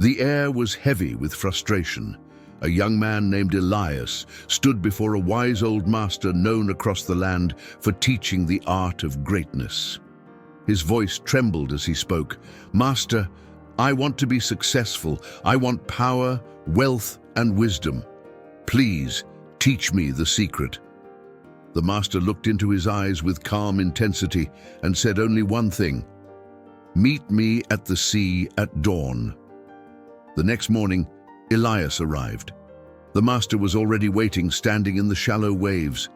The air was heavy with frustration. A young man named Elias stood before a wise old master known across the land for teaching the art of greatness. His voice trembled as he spoke. "Master, I want to be successful. I want power, wealth, and wisdom. Please, teach me the secret." The master looked into his eyes with calm intensity and said only one thing: "Meet me at the sea at dawn." The next morning, Elias arrived. The master was already waiting, standing in the shallow waves.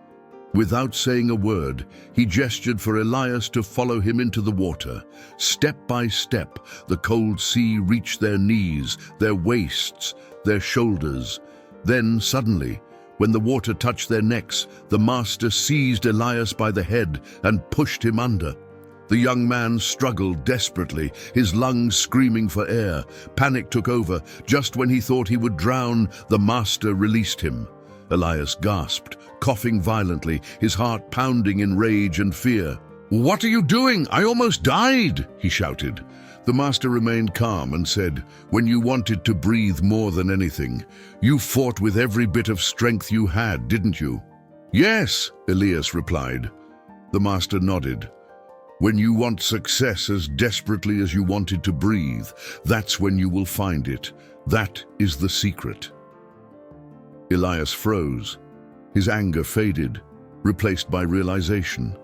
Without saying a word, he gestured for Elias to follow him into the water. Step by step, the cold sea reached their knees, their waists, their shoulders. Then, suddenly, when the water touched their necks, the master seized Elias by the head and pushed him under. The young man struggled desperately, his lungs screaming for air. Panic took over. Just when he thought he would drown, the master released him. Elias gasped, coughing violently, his heart pounding in rage and fear. "What are you doing? I almost died!" he shouted. The master remained calm and said, "When you wanted to breathe more than anything, you fought with every bit of strength you had, didn't you?" "Yes," Elias replied. The master nodded. "When you want success as desperately as you wanted to breathe, that's when you will find it. That is the secret." Elias froze. His anger faded, replaced by realization.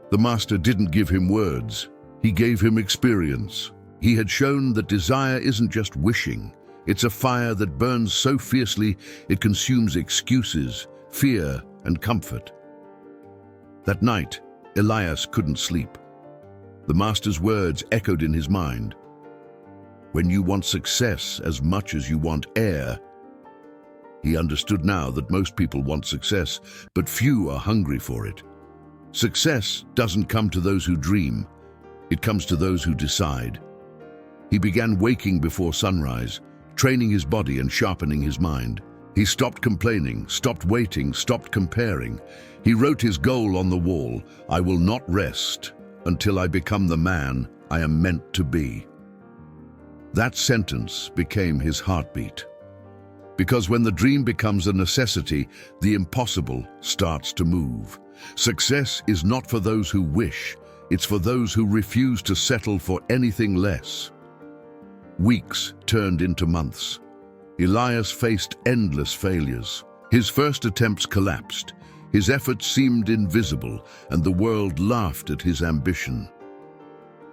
The master didn't give him words. He gave him experience. He had shown that desire isn't just wishing. It's a fire that burns so fiercely it consumes excuses, fear, and comfort. That night, Elias couldn't sleep. The master's words echoed in his mind. "When you want success as much as you want air." He understood now that most people want success, but few are hungry for it. Success doesn't come to those who dream. It comes to those who decide. He began waking before sunrise, training his body and sharpening his mind. He stopped complaining, stopped waiting, stopped comparing. He wrote his goal on the wall: "I will not rest until I become the man I am meant to be." That sentence became his heartbeat. Because when the dream becomes a necessity, the impossible starts to move. Success is not for those who wish, it's for those who refuse to settle for anything less. Weeks turned into months. Elias faced endless failures. His first attempts collapsed. His efforts seemed invisible, and the world laughed at his ambition.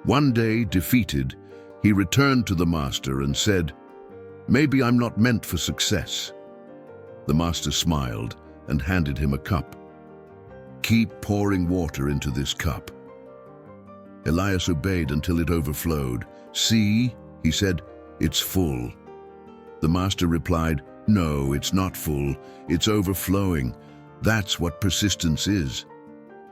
One day, defeated, he returned to the master and said, "Maybe I'm not meant for success." The master smiled and handed him a cup. "Keep pouring water into this cup." Elias obeyed until it overflowed. "See," he said, "it's full." The master replied, "No, it's not full. It's overflowing. That's what persistence is.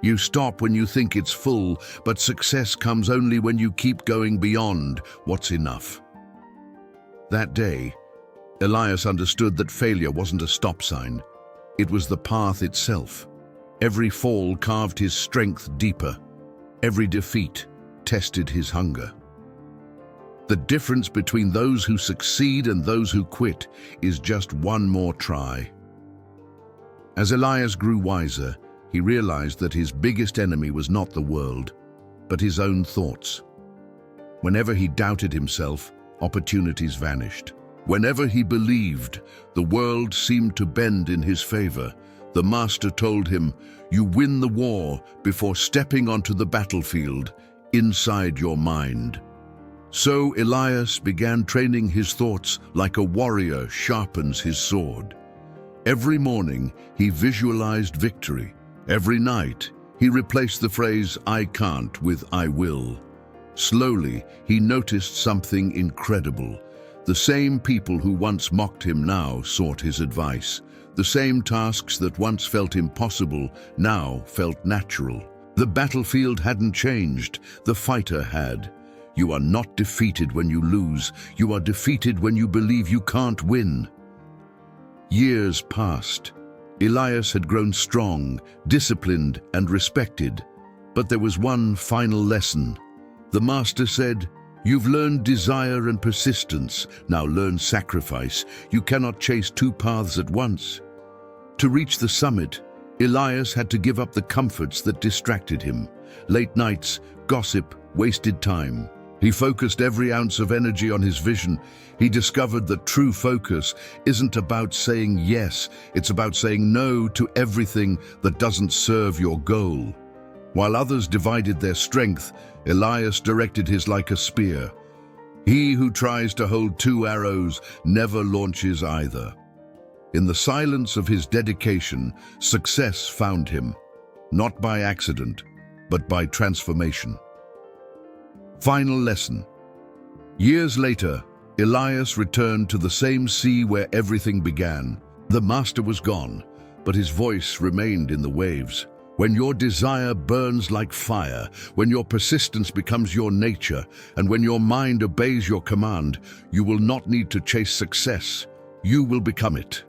You stop when you think it's full, but success comes only when you keep going beyond what's enough." That day, Elias understood that failure wasn't a stop sign. It was the path itself. Every fall carved his strength deeper. Every defeat tested his hunger. The difference between those who succeed and those who quit is just one more try. As Elias grew wiser, he realized that his biggest enemy was not the world, but his own thoughts. Whenever he doubted himself, opportunities vanished. Whenever he believed, the world seemed to bend in his favor. The master told him, "You win the war before stepping onto the battlefield, inside your mind." So Elias began training his thoughts like a warrior sharpens his sword. Every morning, he visualized victory. Every night, he replaced the phrase, "I can't," with "I will." Slowly, he noticed something incredible. The same people who once mocked him now sought his advice. The same tasks that once felt impossible now felt natural. The battlefield hadn't changed, the fighter had. You are not defeated when you lose. You are defeated when you believe you can't win. Years passed. Elias had grown strong, disciplined, and respected. But there was one final lesson. The master said, You've learned desire and persistence, now learn sacrifice. You cannot chase two paths at once. To reach the summit, Elias had to give up the comforts that distracted him. Late nights, gossip, wasted time. He focused every ounce of energy on his vision. He discovered that true focus isn't about saying yes, it's about saying no to everything that doesn't serve your goal. While others divided their strength, Elias directed his like a spear. He who tries to hold two arrows never launches either. In the silence of his dedication, success found him, not by accident, but by transformation. Final lesson. Years later, Elias returned to the same sea where everything began. The master was gone, but his voice remained in the waves. When your desire burns like fire, when your persistence becomes your nature, and when your mind obeys your command, you will not need to chase success. You will become it.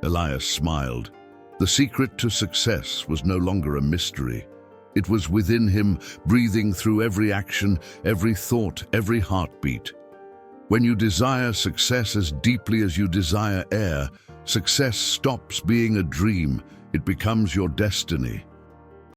Elias smiled. The secret to success was no longer a mystery. It was within him, breathing through every action, every thought, every heartbeat. When you desire success as deeply as you desire air, success stops being a dream. It becomes your destiny.